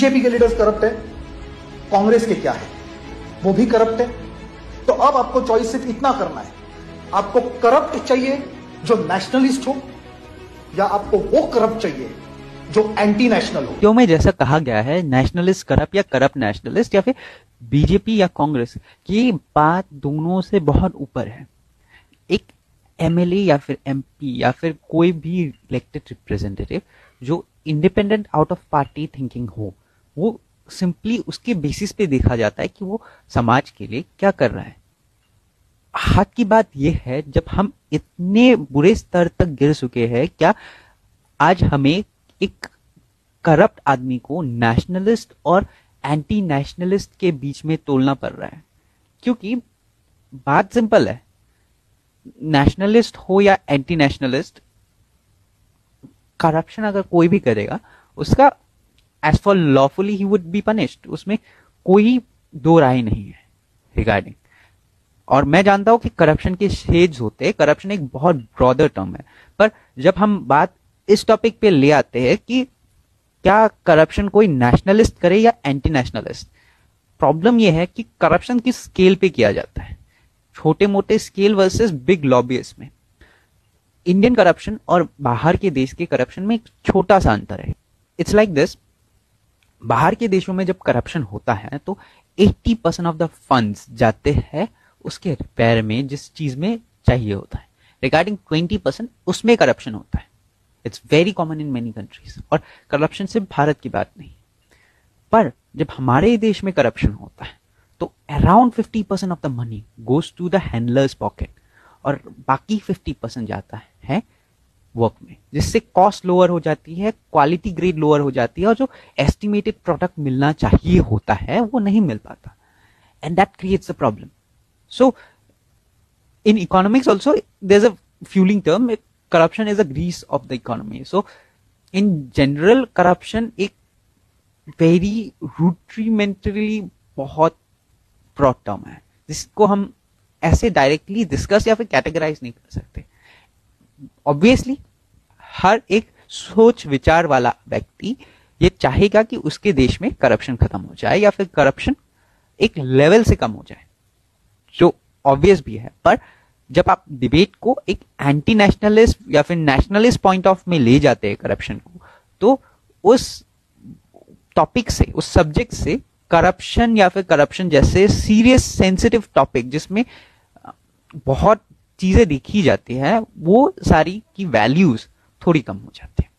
BJP के leaders corrupt है, कांग्रेस के क्या है, वो भी करप्ट है। तो अब आपको चॉइस सिर्फ इतना करना है, आपको करप्ट चाहिए जो नेशनलिस्ट हो, या आपको वो करप्ट चाहिए जो एंटी नेशनल हो। क्यों में जैसा कहा गया है नेशनलिस्ट करप्ट या करप्ट नेशनलिस्ट या फिर बीजेपी या कांग्रेस की बात दोनों से बहुत ऊपर है। एक एमएलए या फिर एमपी या फिर कोई भी इलेक्टेड रिप्रेजेंटेटिव जो independent out of party thinking हो, वो सिंपली उसके बेसिस पे देखा जाता है कि वो समाज के लिए क्या कर रहा है। हाथ की बात यह है, जब हम इतने बुरे स्तर तक गिर चुके हैं, क्या आज हमें एक करप्ट आदमी को नेशनलिस्ट और एंटी नेशनलिस्ट के बीच में तोलना पड़ रहा है? क्योंकि बात सिंपल है, नेशनलिस्ट हो या एंटी नेशनलिस्ट, करप्शन अगर कोई भी करेगा उसका as for lawfully he would be punished, उसमें कोई दो राय नहीं है रिगार्डिंग। और मैं जानता हूं कि करप्शन के शेड्स होते हैं, करप्शन एक बहुत ब्रॉडर टर्म है, पर जब हम बात इस टॉपिक पे ले आते हैं कि क्या करप्शन कोई नेशनलिस्ट करे या एंटी नेशनलिस्ट, प्रॉब्लम यह है कि करप्शन किस स्केल पे किया जाता है, छोटे मोटे स्केल वर्सेस बिग लॉबीज में। इंडियन करप्शन और बाहर के देश के करप्शन में एक छोटा सा अंतर है। इट्स लाइक दिस, बाहर के देशों में जब करप्शन होता है तो 80% ऑफ द फंड्स जाते हैं उसके रिपेयर में, जिस चीज में चाहिए होता है। रिगार्डिंग 20% उसमें करप्शन होता है। It's very common in many countries. और करप्शन सिर्फ भारत की बात नहीं, पर जब हमारे देश में करप्शन होता है तो around 50% of the money goes to the handlers pocket और बाकी 50% जाता है वर्क में, जिससे कॉस्ट लोअर हो जाती है, क्वालिटी ग्रेड लोअर हो जाती है, और जो एस्टिमेटेड प्रोडक्ट मिलना चाहिए होता है वो नहीं मिल पाता, and that creates a problem. So in economics also there is a fuelling term, corruption is a grease of the economy. So in general corruption एक very rudimentarily बहुत broad term है, जिसको हम ऐसे डायरेक्टली डिस्कस या फिर categorise नहीं कर सकते। ऑब्वियसली हर एक सोच विचार वाला व्यक्ति ये चाहेगा कि उसके देश में करप्शन खत्म हो जाए या फिर करप्शन एक लेवल से कम हो जाए, जो ऑब्वियस भी है। पर जब आप डिबेट को एक एंटी नेशनलिस्ट या फिर नेशनलिस्ट पॉइंट ऑफ में ले जाते हैं करप्शन को, तो उस टॉपिक से, उस सब्जेक्ट से करप्शन या फिर करप्शन जैसे सीरियस सेंसिटिव टॉपिक जिसमें बहुत चीजें देखी जाती है, वो सारी की वैल्यूज थोड़ी कम हो जाती है।